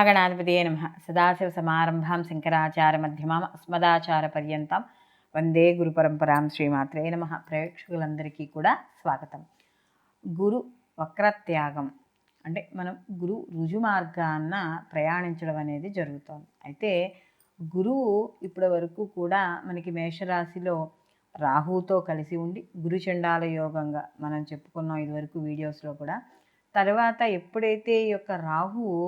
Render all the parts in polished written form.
శ్రీమహాగణాధిపతయే నమః. సదాశివసమారంభాం శంకరాచార్యమధ్యమాం అస్మదాచార్యపర్యంతం వందే గురుపరంపరాం. శ్రీమాత్రే నమః. ప్రేక్షకులందరికీ కూడా స్వాగతం. గురు వక్రత్యాగం అంటే మనం గురు రుజు మార్గాన్న ప్రయాణించడం అనేది జరుగుతుంది. అయితే గురువు ఇప్పటి వరకు కూడా మనకి మేషరాశిలో రాహుతో కలిసి ఉండి గురుచండాల యోగంగా మనం చెప్పుకున్నాం ఇదివరకు వీడియోస్లో కూడా. తర్వాత ఎప్పుడైతే ఈ యొక్క రాహువు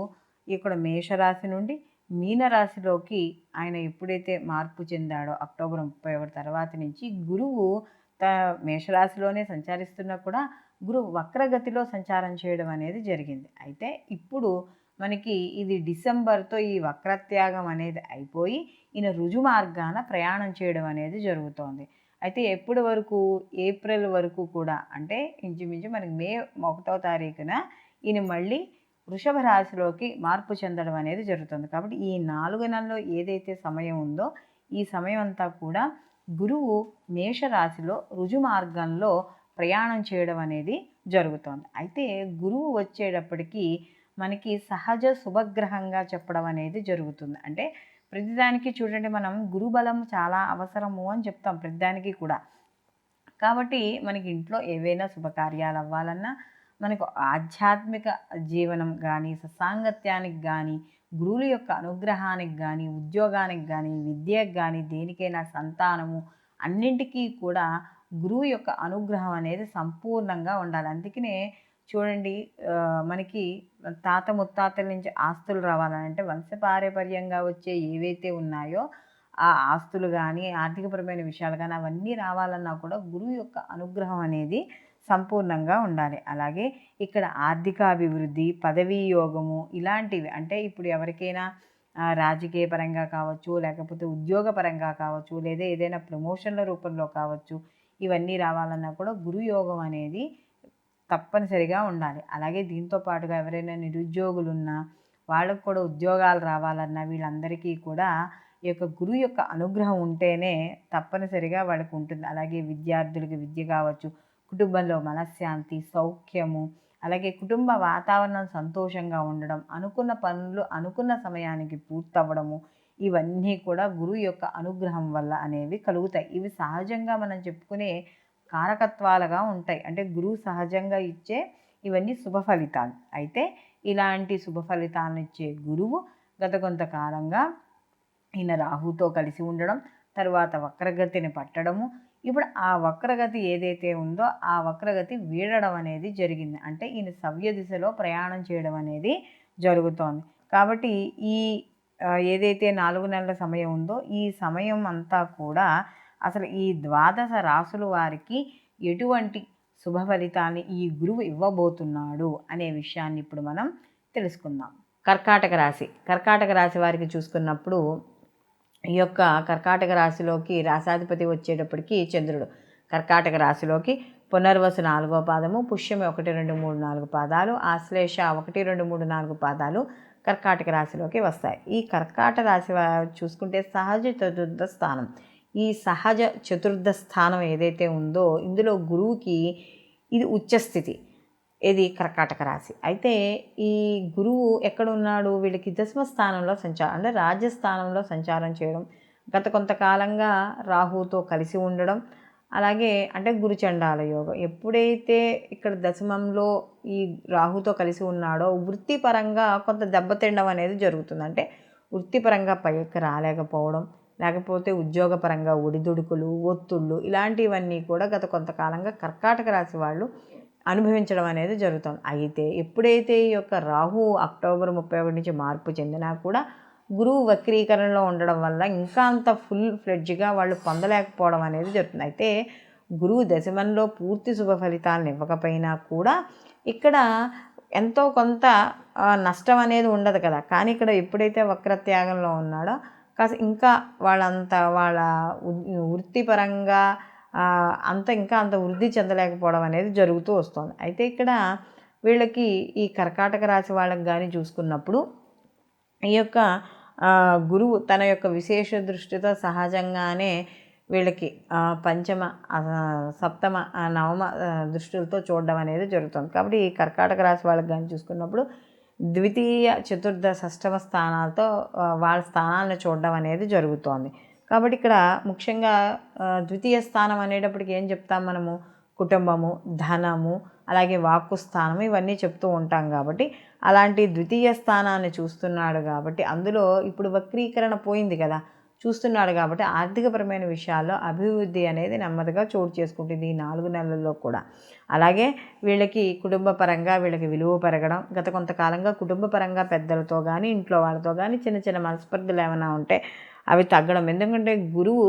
ఇక్కడ మేషరాశి నుండి మీనరాశిలోకి ఆయన ఎప్పుడైతే మార్పు చెందాడో అక్టోబర్ 31 తర్వాత నుంచి గురువు మేషరాశిలోనే సంచరిస్తున్నా కూడా గురువు వక్రగతిలో సంచారం చేయడం అనేది జరిగింది. అయితే ఇప్పుడు మనకి ఇది డిసెంబర్తో ఈ వక్రత్యాగం అనేది అయిపోయి ఈయన రుజు మార్గాన ప్రయాణం చేయడం అనేది జరుగుతోంది. అయితే ఎప్పటి వరకు ఏప్రిల్ వరకు కూడా అంటే ఇంచుమించు మనకి మే 1వ తారీఖున ఈయన మళ్ళీ వృషభ రాశిలోకి మార్పు చెందడం అనేది జరుగుతుంది. కాబట్టి ఈ 4 నెలల్లో ఏదైతే సమయం ఉందో ఈ సమయం అంతా కూడా గురువు మేషరాశిలో రుజు మార్గంలో ప్రయాణం చేయడం అనేది జరుగుతుంది. అయితే గురువు వచ్చేటప్పటికి మనకి సహజ శుభగ్రహంగా చెప్పడం అనేది జరుగుతుంది. అంటే ప్రతిదానికి చూడండి, మనం గురుబలం చాలా అవసరము అని చెప్తాం ప్రతిదానికి కూడా. కాబట్టి మనకి ఇంట్లో ఏవైనా శుభకార్యాలు అవ్వాలన్నా, మనకు ఆధ్యాత్మిక జీవనం కానీ, సాంగత్యానికి కానీ, గురువుల యొక్క అనుగ్రహానికి కానీ, ఉద్యోగానికి కానీ, విద్యకు కానీ, దేనికైనా సంతానము అన్నింటికీ కూడా గురువు యొక్క అనుగ్రహం అనేది సంపూర్ణంగా ఉండాలి. అందుకనే చూడండి, మనకి తాత ముత్తాతల నుంచి ఆస్తులు రావాలంటే వంశపారంపర్యంగా వచ్చే ఏవైతే ఉన్నాయో ఆ ఆస్తులు కానీ, ఆర్థికపరమైన విషయాలు కానీ అవన్నీ రావాలన్నా కూడా గురువు యొక్క అనుగ్రహం అనేది సంపూర్ణంగా ఉండాలి. అలాగే ఇక్కడ ఆర్థికాభివృద్ధి, పదవీ యోగము ఇలాంటివి, అంటే ఇప్పుడు ఎవరికైనా రాజకీయ పరంగా కావచ్చు, లేకపోతే ఉద్యోగపరంగా కావచ్చు, లేదా ఏదైనా ప్రమోషన్ల రూపంలో కావచ్చు, ఇవన్నీ రావాలన్నా కూడా గురు యోగం అనేది తప్పనిసరిగా ఉండాలి. అలాగే దీంతో పాటుగా ఎవరైనా నిరుద్యోగులున్నా వాళ్ళకు కూడా ఉద్యోగాలు రావాలన్నా వీళ్ళందరికీ కూడా ఈ యొక్క గురువు యొక్క అనుగ్రహం ఉంటేనే తప్పనిసరిగా వాళ్ళకు ఉంటుంది. అలాగే విద్యార్థులకి విద్య కావచ్చు, కుటుంబంలో మనశ్శాంతి, సౌఖ్యము, అలాగే కుటుంబ వాతావరణం సంతోషంగా ఉండడం, అనుకున్న పనులు అనుకున్న సమయానికి పూర్తవ్వడము, ఇవన్నీ కూడా గురువు యొక్క అనుగ్రహం వల్ల అనేవి కలుగుతాయి. ఇవి సహజంగా మనం చెప్పుకునే కారకత్వాలుగా ఉంటాయి. అంటే గురువు సహజంగా ఇచ్చే ఇవన్నీ శుభ ఫలితాలు. అయితే ఇలాంటి శుభ ఫలితాలను ఇచ్చే గురువు గత కొంతకాలంగా ఈయన రాహుతో కలిసి ఉండడం, తర్వాత వక్రగతిని పట్టడము, ఇప్పుడు ఆ వక్రగతి ఏదైతే ఉందో ఆ వక్రగతి వీడడం అనేది జరిగింది. అంటే ఈయన సవ్య దిశలో ప్రయాణం చేయడం అనేది జరుగుతోంది. కాబట్టి ఈ ఏదైతే 4 నెలల సమయం ఉందో ఈ సమయం అంతా కూడా అసలు ఈ 12 రాసుల వారికి ఎటువంటి శుభ ఫలితాన్ని ఈ గురువు ఇవ్వబోతున్నాడు అనే విషయాన్ని ఇప్పుడు మనం తెలుసుకుందాం. కర్కాటక రాశి వారికి చూసుకున్నప్పుడు ఈ యొక్క కర్కాటక రాశిలోకి రాశాధిపతి వచ్చేటప్పటికి చంద్రుడు కర్కాటక రాశిలోకి పునర్వసు 4వ పాదము, పుష్యమి 1, 2, 3, 4 పాదాలు, ఆశ్లేష 1, 2, 3, 4 పాదాలు కర్కాటక రాశిలోకి వస్తాయి. ఈ కర్కాటక రాశి చూసుకుంటే సహజ చతుర్థ స్థానం. ఈ సహజ చతుర్థ స్థానం ఏదైతే ఉందో ఇందులో గురువుకి ఇది ఉచ్చస్థితి, ఇది కర్కాటక రాశి. అయితే ఈ గురువు ఎక్కడున్నాడు, వీళ్ళకి దశమ స్థానంలో సంచారం, అంటే రాజ్యస్థానంలో సంచారం చేయడం, గత కొంతకాలంగా రాహుతో కలిసి ఉండడం, అలాగే అంటే గురుచండాల యోగం. ఎప్పుడైతే ఇక్కడ దశమంలో ఈ రాహుతో కలిసి ఉన్నాడో వృత్తిపరంగా కొంత దెబ్బతిండం అనేది జరుగుతుంది. అంటే వృత్తిపరంగా పైకి రాలేకపోవడం, లేకపోతే ఉద్యోగపరంగా ఒడిదుడుకులు, ఒత్తిళ్ళు ఇలాంటివన్నీ కూడా గత కొంతకాలంగా కర్కాటక రాశి వాళ్ళు అనుభవించడం అనేది జరుగుతుంది. అయితే ఎప్పుడైతే ఈ యొక్క రాహు అక్టోబర్ 31 నుంచి మార్పు చెందినా కూడా గురువు వక్రీకరణలో ఉండడం వల్ల ఇంకా అంత ఫుల్ ఫ్లెడ్జ్గా వాళ్ళు పొందలేకపోవడం అనేది జరుగుతుంది. అయితే గురువు దశమంలో పూర్తి శుభ ఫలితాలను ఇవ్వకపోయినా కూడా ఇక్కడ ఎంతో కొంత నష్టం అనేది ఉండదు కదా. కానీ ఇక్కడ ఎప్పుడైతే వక్రత్యాగంలో ఉన్నాడో కాస్త ఇంకా వాళ్ళ వృత్తిపరంగా అంత వృద్ధి చెందలేకపోవడం అనేది జరుగుతూ వస్తుంది. అయితే ఇక్కడ వీళ్ళకి ఈ కర్కాటక రాశి వాళ్ళకి కానీ చూసుకున్నప్పుడు ఈ యొక్క గురువు తన యొక్క విశేష దృష్టితో సహజంగానే వీళ్ళకి పంచమ, సప్తమ, నవమ దృష్టిలతో చూడడం అనేది జరుగుతుంది. కాబట్టి ఈ కర్కాటక రాశి వాళ్ళకి కానీ చూసుకున్నప్పుడు ద్వితీయ చతుర్థ షష్టమ స్థానాలతో వాళ్ళ స్థానాలను చూడడం అనేది జరుగుతోంది. కాబట్టి ఇక్కడ ముఖ్యంగా ద్వితీయ స్థానం అనేటప్పటికి ఏం చెప్తాం మనము? కుటుంబము, ధనము, అలాగే వాక్కు స్థానం ఇవన్నీ చెప్తూ ఉంటాం. కాబట్టి అలాంటి ద్వితీయ స్థానాన్ని చూస్తున్నాడు కాబట్టి అందులో ఇప్పుడు వక్రీకరణ పోయింది కదా, చూస్తున్నాడు కాబట్టి ఆర్థికపరమైన విషయాల్లో అభివృద్ధి అనేది నెమ్మదిగా చోటు చేసుకుంటుంది ఈ 4 నెలల్లో కూడా. అలాగే వీళ్ళకి కుటుంబ పరంగా వీళ్ళకి విలువ పెరగడం, గత కొంతకాలంగా కుటుంబ పరంగా పెద్దలతో కానీ ఇంట్లో వాళ్ళతో కానీ చిన్న చిన్న మనస్పర్ధలు ఏమైనా ఉంటే అవి తగ్గడం. ఎందుకంటే గురువు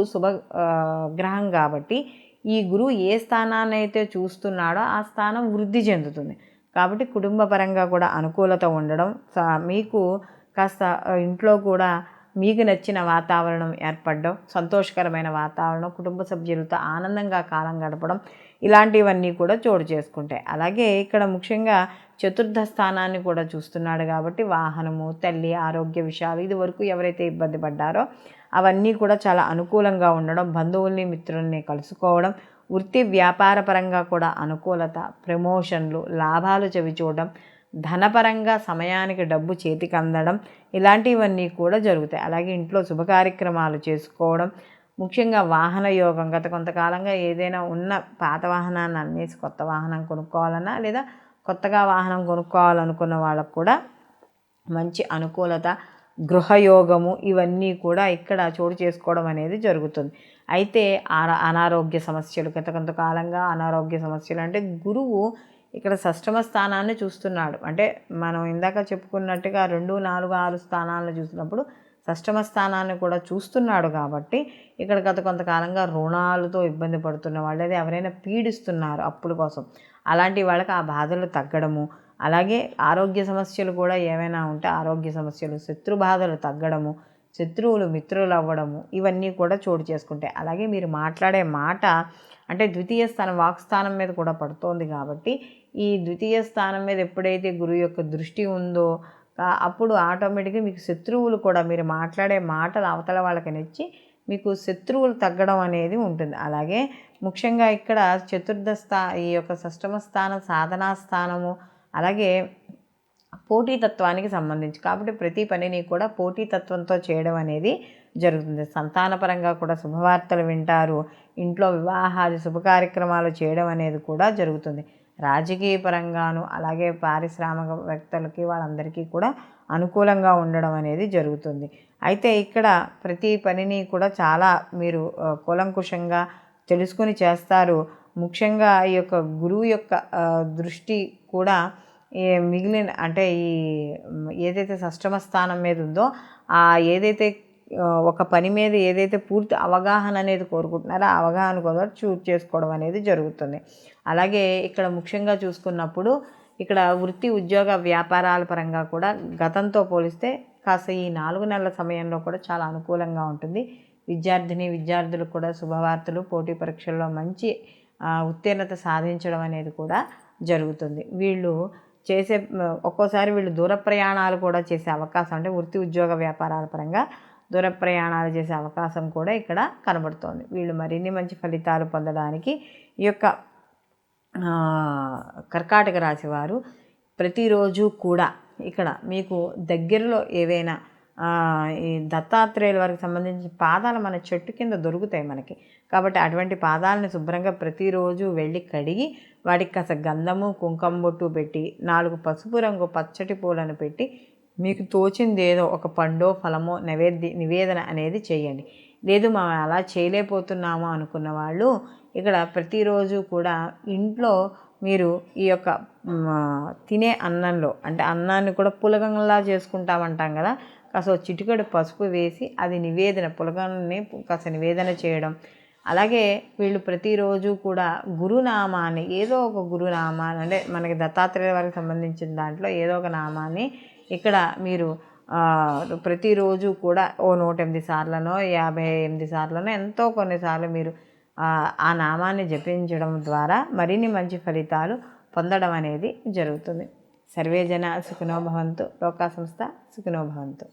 గ్రహం కాబట్టి ఈ గురువు ఏ స్థానాన్ని అయితే చూస్తున్నాడో ఆ స్థానం వృద్ధి చెందుతుంది. కాబట్టి కుటుంబ పరంగా కూడా అనుకూలత ఉండడం, మీకు కాస్త ఇంట్లో కూడా మీకు నచ్చిన వాతావరణం ఏర్పడడం, సంతోషకరమైన వాతావరణం, కుటుంబ సభ్యులతో ఆనందంగా కాలం గడపడం ఇలాంటివన్నీ కూడా చోటు చేసుకుంటాయి. అలాగే ఇక్కడ ముఖ్యంగా చతుర్థ స్థానాన్ని కూడా చూస్తున్నాడు కాబట్టి వాహనము, తల్లి ఆరోగ్య విషయాలు ఇది వరకు ఎవరైతే ఇబ్బంది పడ్డారో అవన్నీ కూడా చాలా అనుకూలంగా ఉండడం, బంధువుల్ని మిత్రుల్ని కలుసుకోవడం, వృత్తి వ్యాపార పరంగా కూడా అనుకూలత, ప్రమోషన్లు, లాభాలు చవిచూడడం, ధనపరంగా సమయానికి డబ్బు చేతికి అందడం ఇలాంటివన్నీ కూడా జరుగుతాయి. అలాగే ఇంట్లో శుభ కార్యక్రమాలు చేసుకోవడం, ముఖ్యంగా వాహన యోగం. గత కొంతకాలంగా ఏదైనా ఉన్న పాత వాహనాన్ని అమ్మేసి కొత్త వాహనం కొనుక్కోవాలన్నా లేదా కొత్తగా వాహనం కొనుక్కోవాలనుకున్న వాళ్ళకు కూడా మంచి అనుకూలత, గృహయోగము ఇవన్నీ కూడా ఇక్కడ చోటు చేసుకోవడం అనేది జరుగుతుంది. అయితే అనారోగ్య సమస్యలు, గత కొంతకాలంగా అనారోగ్య సమస్యలు అంటే గురువు ఇక్కడ షష్టమ స్థానాన్ని చూస్తున్నాడు. అంటే మనం ఇందాక చెప్పుకున్నట్టుగా 2, 4, 6 స్థానాలను చూసినప్పుడు షష్టమ స్థానాన్ని కూడా చూస్తున్నాడు కాబట్టి ఇక్కడ గత కొంతకాలంగా రుణాలతో ఇబ్బంది పడుతున్న వాళ్ళు, లేదా ఎవరైనా పీడిస్తున్నారు అప్పుల కోసం, అలాంటి వాళ్ళకి ఆ బాధలు తగ్గడము, అలాగే ఆరోగ్య సమస్యలు కూడా ఏమైనా ఉంటే ఆరోగ్య సమస్యలు, శత్రు బాధలు తగ్గడము, శత్రువులు మిత్రులు అవ్వడము ఇవన్నీ కూడా చోటు చేసుకుంటాయి. అలాగే మీరు మాట్లాడే మాట అంటే ద్వితీయ స్థానం వాక్స్థానం మీద కూడా పడుతోంది కాబట్టి ఈ ద్వితీయ స్థానం మీద ఎప్పుడైతే గురువు యొక్క దృష్టి ఉందో అప్పుడు ఆటోమేటిక్గా మీకు శత్రువులు కూడా మీరు మాట్లాడే మాటలు అవతల వాళ్ళకి నచ్చి మీకు శత్రువులు తగ్గడం అనేది ఉంటుంది. అలాగే ముఖ్యంగా ఇక్కడ ఈ యొక్క షష్టమ స్థానం సాధనా స్థానము, అలాగే పోటీతత్వానికి సంబంధించి కాబట్టి ప్రతి పనిని కూడా పోటీతత్వంతో చేయడం అనేది జరుగుతుంది. సంతానపరంగా కూడా శుభవార్తలు వింటారు, ఇంట్లో వివాహాది శుభ కార్యక్రమాలు చేయడం అనేది కూడా జరుగుతుంది. రాజకీయ పరంగాను అలాగే పారిశ్రామికవేత్తలకి వాళ్ళందరికీ కూడా అనుకూలంగా ఉండడం అనేది జరుగుతుంది. అయితే ఇక్కడ ప్రతి పనిని కూడా చాలా మీరు కూలంకుషంగా తెలుసుకుని చేస్తారు. ముఖ్యంగా ఈ యొక్క గురువు యొక్క దృష్టి కూడా మిగిలిన అంటే ఏదైతే షష్టమ స్థానం మీద ఉందో ఏదైతే ఒక పని మీద ఏదైతే పూర్తి అవగాహన అనేది కోరుకుంటున్నారో ఆ అవగాహన కూడా చూజ్ చేసుకోవడం అనేది జరుగుతుంది. అలాగే ఇక్కడ ముఖ్యంగా చూసుకున్నప్పుడు ఇక్కడ వృత్తి ఉద్యోగ వ్యాపారాల పరంగా కూడా గతంతో పోలిస్తే కాస్త ఈ 4 నెలల సమయంలో కూడా చాలా అనుకూలంగా ఉంటుంది. విద్యార్థులకు కూడా శుభవార్తలు, పోటీ పరీక్షల్లో మంచి ఉత్తీర్ణత సాధించడం అనేది కూడా జరుగుతుంది. ఒక్కోసారి వీళ్ళు దూర ప్రయాణాలు కూడా చేసే అవకాశం, అంటే వృత్తి ఉద్యోగ వ్యాపారాల పరంగా దూర ప్రయాణాలు చేసే అవకాశం కూడా ఇక్కడ కనబడుతోంది. వీళ్ళు మరిన్ని మంచి ఫలితాలు పొందడానికి ఈ యొక్క కర్కాటక రాశి వారు ప్రతిరోజు కూడా ఇక్కడ మీకు దగ్గరలో ఏవైనా ఈ దత్తాత్రేయుల వారికి సంబంధించిన పాదాలు మన చెట్టు కింద దొరుకుతాయి మనకి. కాబట్టి అటువంటి పాదాలను శుభ్రంగా ప్రతిరోజు వెళ్ళి కడిగి వాటికి కాస్త గంధము కుంకుమ బొట్టు పెట్టి 4 పసుపు రంగు పచ్చటి పూలను పెట్టి మీకు తోచింది ఏదో ఒక పండో ఫలమో నివేదన అనేది చేయండి. లేదు మేము అలా చేయలేకపోతున్నాము అనుకున్న వాళ్ళు ఇక్కడ ప్రతిరోజు కూడా ఇంట్లో మీరు ఈ యొక్క తినే అన్నంలో, అంటే అన్నాన్ని కూడా పులగంలా చేసుకుంటామంటాం కదా, కాస్త చిటికెడు పసుపు వేసి అది పులగాన్ని కాస్త నివేదన చేయడం. అలాగే వీళ్ళు ప్రతిరోజు కూడా గురునామాన్ని, ఏదో ఒక గురునామాన్ని, అంటే మనకి దత్తాత్రేయ వారికి సంబంధించిన దాంట్లో ఏదో ఒక నామాన్ని ఇక్కడ మీరు ప్రతిరోజు కూడా 108 సార్లనో 58 సార్లనో ఎంతో కొన్నిసార్లు మీరు ఆ నామాన్ని జపించడం ద్వారా మరిన్ని మంచి ఫలితాలు పొందడం అనేది జరుగుతుంది. సర్వే జన సుఖినో భవంతు, లోకా సంస్థ సుఖినో భవంతు.